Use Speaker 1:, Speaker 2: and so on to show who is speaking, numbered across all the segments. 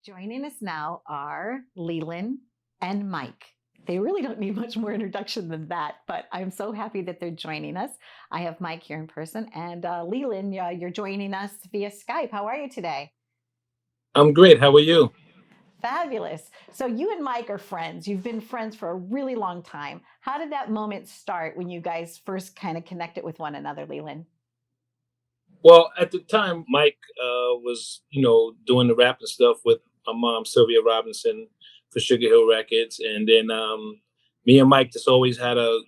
Speaker 1: Joining us now are Leland and Mike. They really don't need much more introduction than that, but I'm so happy that they're joining us. I have Mike here in person, and Leland, you're joining us via Skype. How are you today?
Speaker 2: I'm great. How are you?
Speaker 1: Fabulous. So you and Mike are friends. You've been friends for a really long time. How did that moment start when you guys first kind of connected with one another, Leland?
Speaker 2: Well, at the time, Mike was, doing the rapping stuff with my mom, Sylvia Robinson, for Sugarhill Records, and then me and Mike just always had a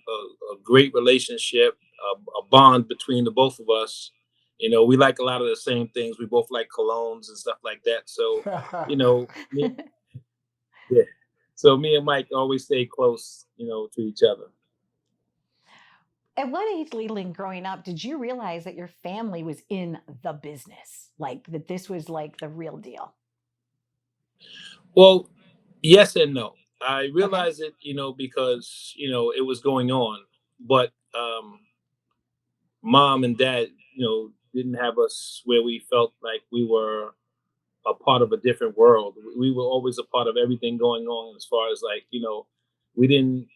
Speaker 2: great relationship, a bond between the both of us. We like a lot of the same things. We both like colognes and stuff like that. So, me, yeah. So me and Mike always stay close, to each other.
Speaker 1: At what age, Leland, growing up, did you realize that your family was in the business? Like that this was like the real deal?
Speaker 2: Well, yes and no. I
Speaker 1: Okay.
Speaker 2: realized it, because it was going on, but mom and dad, didn't have us where we felt like we were a part of a different world. We were always a part of everything going on, as far as like, we didn't,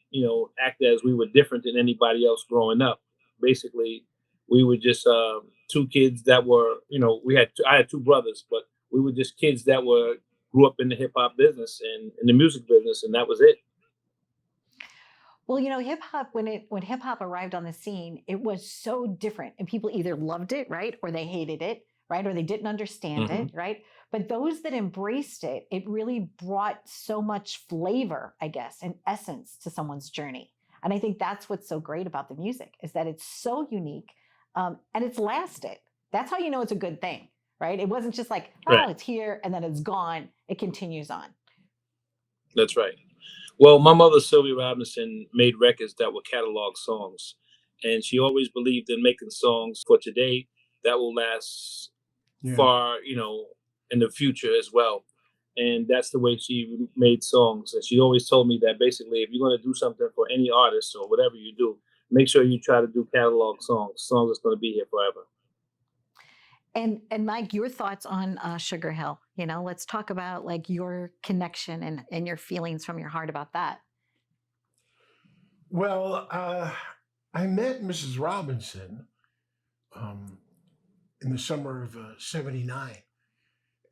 Speaker 2: act as we were different than anybody else growing up. Basically, we were just two kids that were, I had two brothers, but we were just kids that were grew up in the hip hop business and in the music business, and that was it.
Speaker 1: Well, hip hop when hip hop arrived on the scene, it was so different, and people either loved it, right, or they hated it, right, or they didn't understand
Speaker 2: Hmm.
Speaker 1: it, right. But those that embraced it, it really brought so much flavor, I guess, and essence to someone's journey. And I think that's what's so great about the music is that it's so unique, and it's lasted. That's how you know it's a good thing, right? It wasn't just like, oh,
Speaker 2: Right.
Speaker 1: it's here and then it's gone. It continues on.
Speaker 2: That's right. Well, my mother, Sylvia Robinson, made records that were catalog songs. And she always believed in making songs for today that will last
Speaker 3: Yeah.
Speaker 2: far, in the future as well. And that's the way she made songs. And she always told me that basically, if you're going to do something for any artist or whatever you do, make sure you try to do catalog songs that's going to be here forever.
Speaker 1: And Mike, your thoughts on Sugar Hill? Let's talk about like your connection and your feelings from your heart about that.
Speaker 3: Well, I met Mrs. Robinson um, in the summer of '79,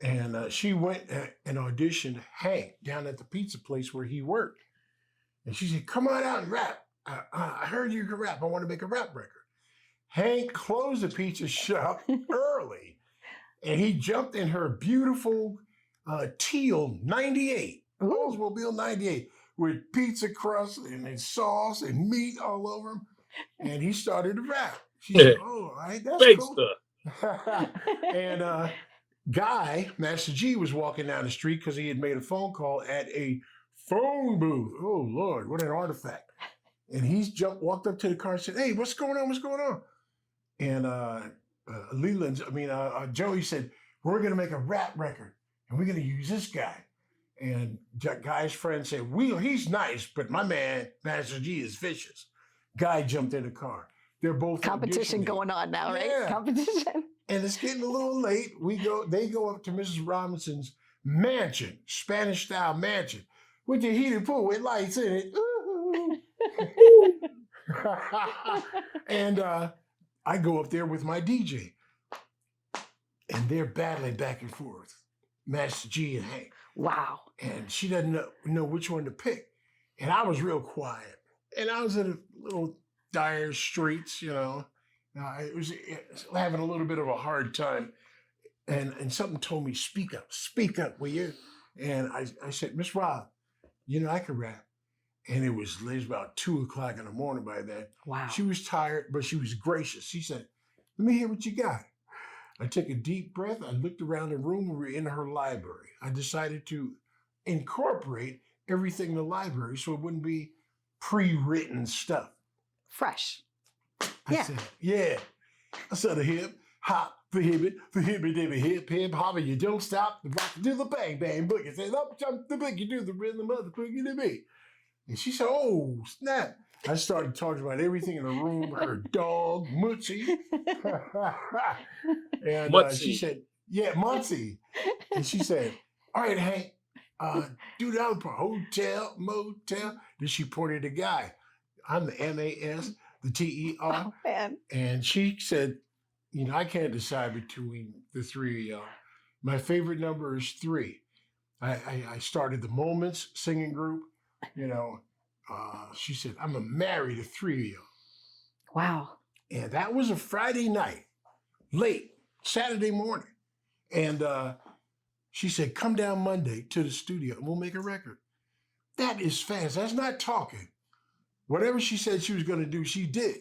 Speaker 3: and she went and auditioned Hank down at the pizza place where he worked. And she said, "Come on out and rap. I heard you can rap. I want to make a rap record." Hank closed the pizza shop early, and he jumped in her beautiful teal '98,
Speaker 1: Ooh.
Speaker 3: Oldsmobile '98, with pizza crust and sauce and meat all over him. And he started to rap. She said, "Oh, all right, that's
Speaker 2: Great
Speaker 3: cool."
Speaker 2: stuff.
Speaker 3: And Guy, Master G, was walking down the street because he had made a phone call at a phone booth. Oh, Lord, what an artifact. And he's walked up to the car and said, "Hey, what's going on? What's going on?" And Joey said, "We're going to make a rap record and we're going to use this guy." And Guy's friend said, "He's nice, but my man, Master G, is vicious." Guy jumped in the car. They're both
Speaker 1: Competition
Speaker 3: auditioning.
Speaker 1: going on now, right?
Speaker 3: Yeah.
Speaker 1: Competition.
Speaker 3: And it's getting a little late. They go up to Mrs. Robinson's mansion, Spanish style mansion, with the heated pool with lights in it. Ooh. And I go up there with my DJ, and they're battling back and forth, Master G and Hank.
Speaker 1: Wow.
Speaker 3: And she doesn't know which one to pick. And I was real quiet. And I was in a little dire streets, it was having a little bit of a hard time. And something told me, speak up, will you? And I said, "Miss Rob, I can rap." And it was about 2 o'clock in the morning by then.
Speaker 1: Wow.
Speaker 3: She was tired, but she was gracious. She said, "Let me hear what you got." I took a deep breath. I looked around the room. We were in her library. I decided to incorporate everything in the library so it wouldn't be pre-written stuff.
Speaker 1: Fresh.
Speaker 3: I said, "Yeah." I said, "A hip, hop, for hip, dibby, hip, hopper, you don't stop, the rock, do the bang, bang, boogie. Say, up, jump, the boogie, do the rhythm of the boogie to me." And she said, "Oh, snap." I started talking about everything in the room, her dog, Moochie. And she
Speaker 2: Mutzi.
Speaker 3: said, "Yeah, Muncie." And she said, All right, Hank, do the other part. Hotel, motel. Then she pointed at the guy. I'm the MAS, the TER.
Speaker 1: Oh man.
Speaker 3: And she said, I can't decide between the three of y'all. My favorite number is 3. I started the Moments singing group. She said, I'm going to marry the 3 of y'all.
Speaker 1: Wow.
Speaker 3: And that was a Friday night, late, Saturday morning. And she said, come down Monday to the studio and we'll make a record. That is fast. That's not talking. Whatever she said she was going to do, she did.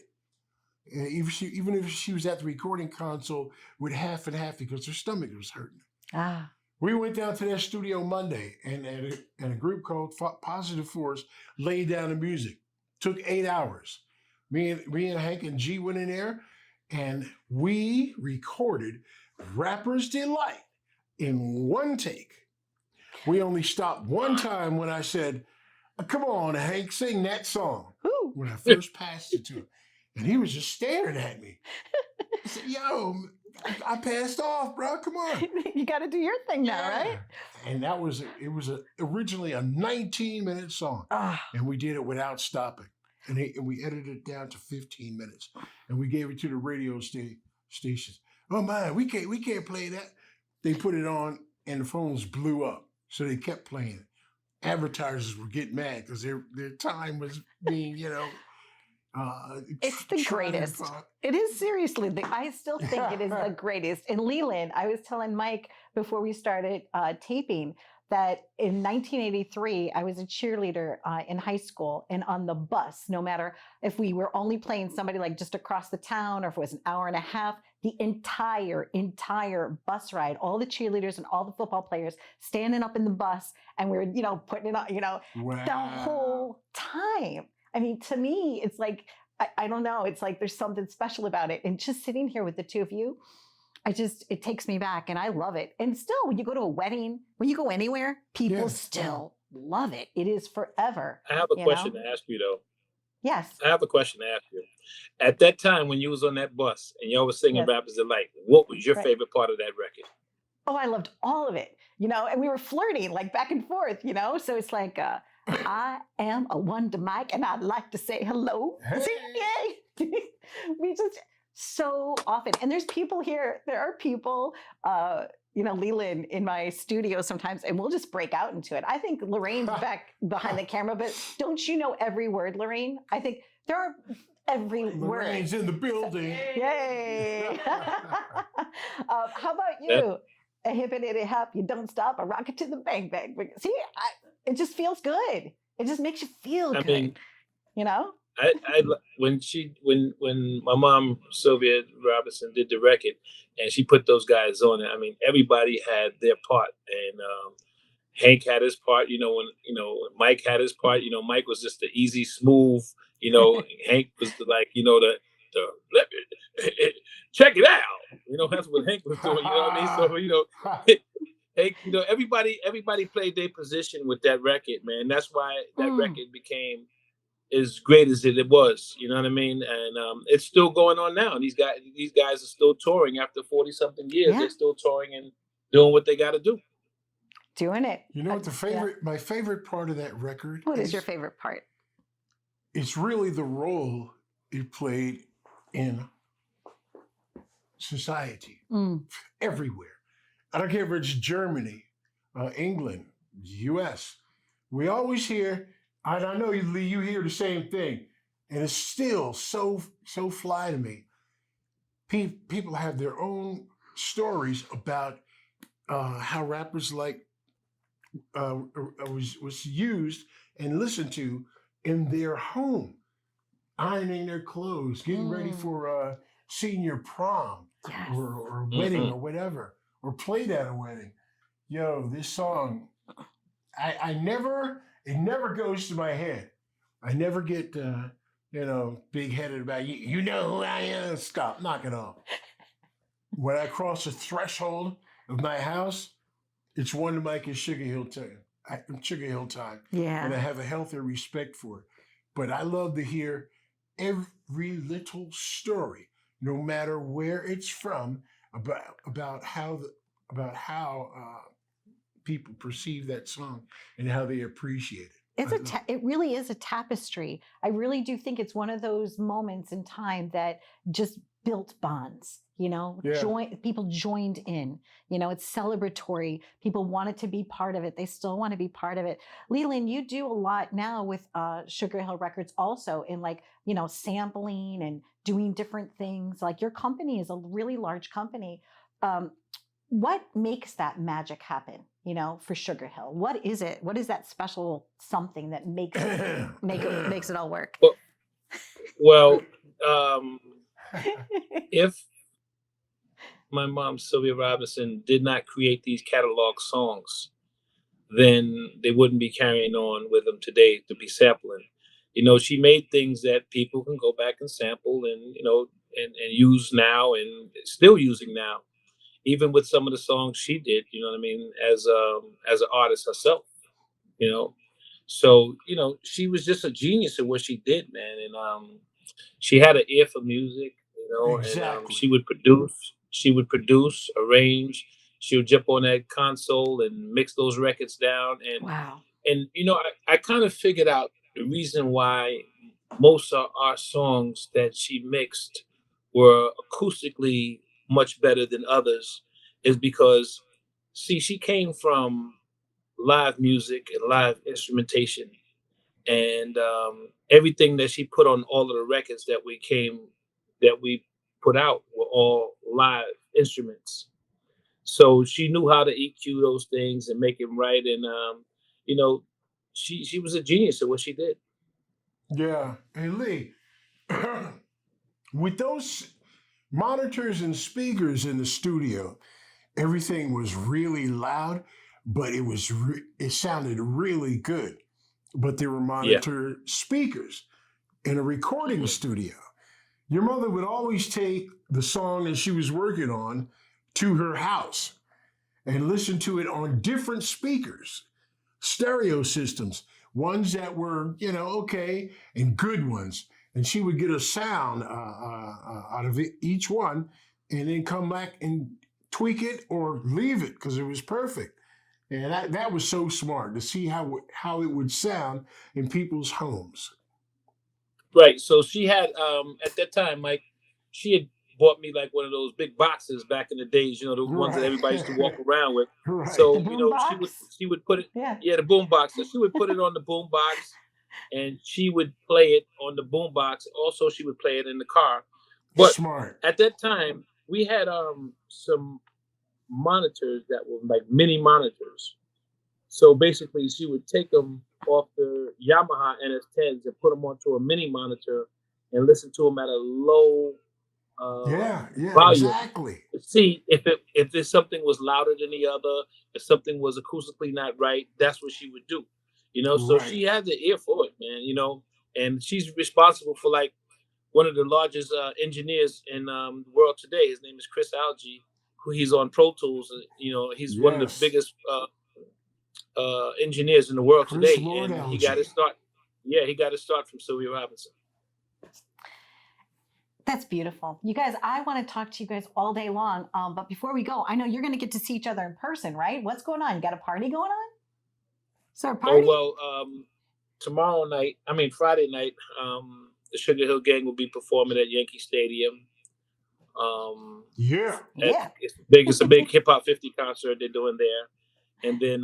Speaker 3: And even if she was at the recording console with half and half because her stomach was hurting.
Speaker 1: Ah.
Speaker 3: We went down to that studio Monday and a group called Positive Force laid down the music. Took 8 hours. Me and Hank and G went in there and we recorded Rapper's Delight in one take. We only stopped one time when I said, come on, Hank, sing that song.
Speaker 1: Ooh.
Speaker 3: When I first passed it to him. And he was just staring at me. I said, yo, I passed off, bro. Come on.
Speaker 1: You got to do your thing now, right?
Speaker 3: And it was originally a 19-minute song.
Speaker 1: Ah.
Speaker 3: And we did it without stopping. And we edited it down to 15 minutes. And we gave it to the radio stations. Oh man, we can't play that. They put it on and the phones blew up. So they kept playing it. Advertisers were getting mad because their time was being,
Speaker 1: it's the greatest. It is seriously. I still think it is the greatest. In Leland, I was telling Mike before we started taping that in 1983, I was a cheerleader in high school, and on the bus, no matter if we were only playing somebody like just across the town or if it was an hour and a half, the entire bus ride, all the cheerleaders and all the football players standing up in the bus, and we were, putting it on,
Speaker 3: wow.
Speaker 1: the whole time. I mean, to me, it's like, I don't know. It's like there's something special about it. And just sitting here with the two of you, it takes me back and I love it. And still, when you go to a wedding, when you go anywhere, people still love it. It is forever.
Speaker 2: I have a question to ask you, though.
Speaker 1: Yes.
Speaker 2: I have a question to ask you. At that time, when you was on that bus and y'all was singing Rappers Delight, what was your favorite part of that record?
Speaker 1: Oh, I loved all of it, and we were flirting like back and forth, So it's like, I am a Wonder Mike and I'd like to say hello.
Speaker 3: Hey.
Speaker 1: Yay. We just so often, and there are people, Leland in my studio sometimes, and we'll just break out into it. I think Lorraine's back behind the camera, but don't you know every word, Lorraine? I think there are every word.
Speaker 3: Lorraine's in the building.
Speaker 1: Yay. How about you? A hip and a hop, you don't stop, a rocket to the bang bang. See, it just feels good. It just makes you feel good.
Speaker 2: Mean,
Speaker 1: I
Speaker 2: when my mom Sylvia Robinson did the record and she put those guys on it. I mean, everybody had their part, and Hank had his part. When Mike had his part. Mike was just the easy, smooth. Hank was the check it out. That's what Hank was doing. You know what I mean? So Hank, everybody played their position with that record, man. That's why that record became as great as it was. You know what I mean? And it's still going on now. These guys are still touring after 40 something years.
Speaker 1: Yeah.
Speaker 2: They're still touring and doing what they got to do.
Speaker 1: Doing it.
Speaker 3: You know what my favorite part of that record?
Speaker 1: What is your favorite part?
Speaker 3: It's really the role it played in society everywhere. I don't care if it's Germany, England, U.S. We always hear, and I know you hear the same thing, and it's still so fly to me. People have their own stories about how rappers was used and listened to in their home, ironing their clothes, getting ready for senior prom or wedding or whatever, or played at a wedding. Yo, this song, it never goes to my head. I never get, big-headed about you. You know who I am? Stop, knock it off. When I cross the threshold of my house, it's Wonder Mike and Sugarhill time.
Speaker 1: Yeah.
Speaker 3: And I have a healthy respect for it. But I love to hear every little story, no matter where it's from, about how people perceive that song and how they appreciate it.
Speaker 1: It really is a tapestry. I really do think it's one of those moments in time that just built bonds.
Speaker 3: Yeah.
Speaker 1: People joined in. It's celebratory. People wanted to be part of it. They still want to be part of it. Leland, you do a lot now with Sugarhill Records, also in sampling and doing different things. Like, your company is a really large company. What makes that magic happen, for Sugarhill? What is it? What is that special something that makes it all work?
Speaker 2: Well, if my mom, Sylvia Robinson, did not create these catalog songs, then they wouldn't be carrying on with them today to be sampling. She made things that people can go back and sample and, and use now, and still using now, even with some of the songs she did, you know what I mean, as an artist herself, So, she was just a genius at what she did, man. And she had an ear for music, and
Speaker 3: Exactly.
Speaker 2: she would produce, arrange, she would jump on that console and mix those records down.
Speaker 1: Wow.
Speaker 2: And I kind of figured out the reason why most of our songs that she mixed were acoustically much better than others is because, see, she came from live music and live instrumentation, and everything that she put on all of the records that we put out were all live instruments. So she knew how to EQ those things and make them right, and you know, she was a genius at what she did.
Speaker 3: Yeah. Hey, Lee, with those monitors and speakers in the studio, everything was really loud, but it sounded really good. But there were
Speaker 2: Yeah.
Speaker 3: monitor speakers in a recording
Speaker 2: Mhm.
Speaker 3: studio. Your mother would always take the song that she was working on to her house and listen to it on different speakers, stereo systems, ones that were, okay, and good ones. And she would get a sound out of each one and then come back and tweak it or leave it because it was perfect. And that was so smart to see how it would sound in people's homes.
Speaker 2: Right. So she had at that time, Mike, she had bought me like one of those big boxes back in the days, the ones that
Speaker 3: Right.
Speaker 2: everybody used to walk around with.
Speaker 3: Right.
Speaker 1: The
Speaker 2: So,
Speaker 1: boom
Speaker 2: she
Speaker 1: box.
Speaker 2: would put it,
Speaker 1: Yeah.
Speaker 2: yeah, the boom box. So she would put it on the boom box, and she would play it on the boom box. Also, she would play it in the car. But
Speaker 3: Smart.
Speaker 2: at that time, we had some monitors that were like mini monitors. So basically, she would take them off the Yamaha NS10s and put them onto a mini monitor and listen to them at a low
Speaker 3: Yeah,
Speaker 2: volume.
Speaker 3: exactly.
Speaker 2: See if there's something was louder than the other, if something was acoustically not right, that's what she would do. So
Speaker 3: Right.
Speaker 2: she had the ear for it, man. And she's responsible for like one of the largest engineers in the world today. His name is Chris Algie, who he's on Pro Tools. He's one of the
Speaker 3: Yes.
Speaker 2: biggest engineers in the world
Speaker 3: Chris
Speaker 2: today,
Speaker 3: Lord
Speaker 2: and he got his
Speaker 3: Algae.
Speaker 2: start. Yeah, he got his start from Sylvia Robinson.
Speaker 1: That's beautiful. You guys, I want to talk to you guys all day long. But before we go, I know you're going to get to see each other in person, right? What's going on? You got a party going on? Is there a
Speaker 2: Oh
Speaker 1: party?
Speaker 2: well, Friday night, the Sugarhill Gang will be performing at Yankee Stadium.
Speaker 3: Yeah.
Speaker 1: Yeah.
Speaker 2: It's a big Hip Hop 50 concert they're doing there, and then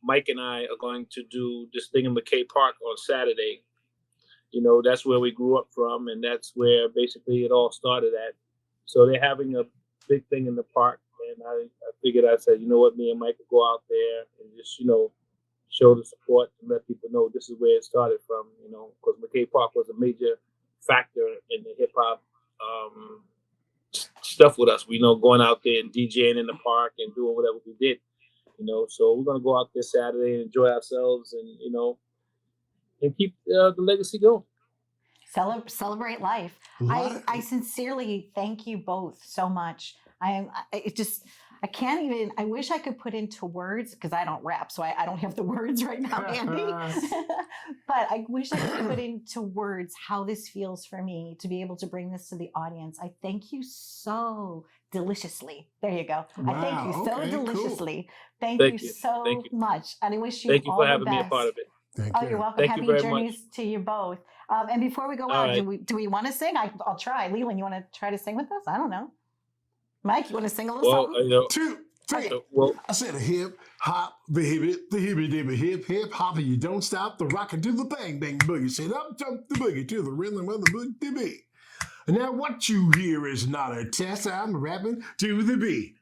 Speaker 2: Mike and I are going to do this thing in McKay Park on Saturday. That's where we grew up from, and that's where basically it all started at. So they're having a big thing in the park, and I figured, I said, you know what, me and Mike will go out there and just show the support and let people know this is where it started from. Because McKay Park was a major factor in the hip hop stuff with us. Going out there and DJing in the park and doing whatever we did. So we're gonna go out there Saturday and enjoy ourselves, and keep the legacy going.
Speaker 1: Celebrate life. I sincerely thank you both so much. I can't even, I wish I could put into words, because I don't rap, so I don't have the words right now, Andy. But I wish I could put into words how this feels for me to be able to bring this to the audience. I thank you so deliciously. There you go. I thank
Speaker 3: Wow.
Speaker 1: you so
Speaker 3: Okay, cool.
Speaker 1: deliciously. Thank
Speaker 2: Thank
Speaker 1: you
Speaker 2: you.
Speaker 1: so
Speaker 2: Thank you.
Speaker 1: much. And I wish you
Speaker 2: Thank you
Speaker 1: all
Speaker 2: for
Speaker 1: the
Speaker 2: having me a
Speaker 1: best.
Speaker 2: part of it.
Speaker 3: Thank
Speaker 1: Oh,
Speaker 3: you.
Speaker 1: you're welcome.
Speaker 2: Thank you
Speaker 1: Happy
Speaker 2: very
Speaker 1: journeys
Speaker 2: much.
Speaker 1: to you both. And before we go
Speaker 2: All
Speaker 1: out,
Speaker 2: right.
Speaker 1: do we want to sing? I'll try. Leland, you want to try to sing with us? I don't know. Mike, you want to sing a little
Speaker 2: Well,
Speaker 1: something?
Speaker 3: 2, 3.
Speaker 2: well,
Speaker 3: I said a hip hop, the hippie dibby hip hop, and you don't stop the rockin' to the bang bang boogie. Said up jump the boogie to the rhythm of the boogie beat. And now what you hear is not a test. I'm rapping to the beat.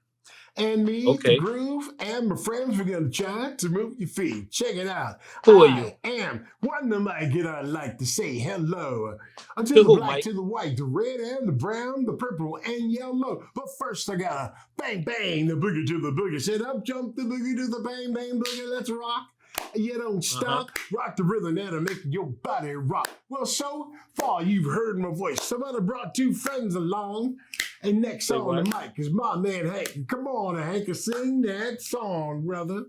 Speaker 3: And me, the
Speaker 2: okay.
Speaker 3: groove, and my friends, we're gonna try to move your feet. Check it out.
Speaker 2: Who are you?
Speaker 3: I am one of my get I like to say hello.
Speaker 2: To
Speaker 3: Until the
Speaker 2: who,
Speaker 3: black,
Speaker 2: Mike?
Speaker 3: to the white, the red and the brown, the purple and yellow. But first I gotta bang bang the boogie to the boogie. Said up jump the boogie to the bang bang boogie. Let's rock. You don't stop. Rock the rhythm that'll make your body rock. Well, so far you've heard my voice. Somebody brought 2 friends along. And next
Speaker 2: Say
Speaker 3: on
Speaker 2: what?
Speaker 3: the mic is my man Hank. Come on, Hank, and sing that song, brother.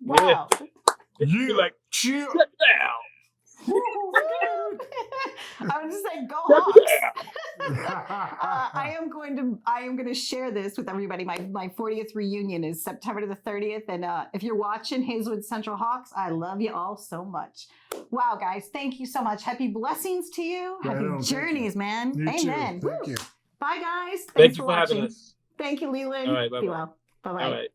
Speaker 1: Wow.
Speaker 2: You like,
Speaker 3: chill.
Speaker 2: sit down.
Speaker 1: I would just say, go
Speaker 2: Sit
Speaker 1: Hawks.
Speaker 2: down.
Speaker 1: I am going to share this with everybody. My 40th reunion is September the 30th, and if you're watching Hazelwood Central Hawks, I love you all so much. Wow, guys, thank you so much. Happy blessings to you.
Speaker 3: Right
Speaker 1: Happy
Speaker 3: on,
Speaker 1: journeys, man.
Speaker 3: You too.
Speaker 1: Amen.
Speaker 3: Thank you.
Speaker 1: Bye, guys.
Speaker 2: Thank
Speaker 1: Thanks
Speaker 2: you
Speaker 1: for
Speaker 2: for having
Speaker 1: watching.
Speaker 2: us.
Speaker 1: Thank you, Leland.
Speaker 2: All right,
Speaker 1: Be
Speaker 2: bye-bye.
Speaker 1: well. Bye bye.
Speaker 2: All right.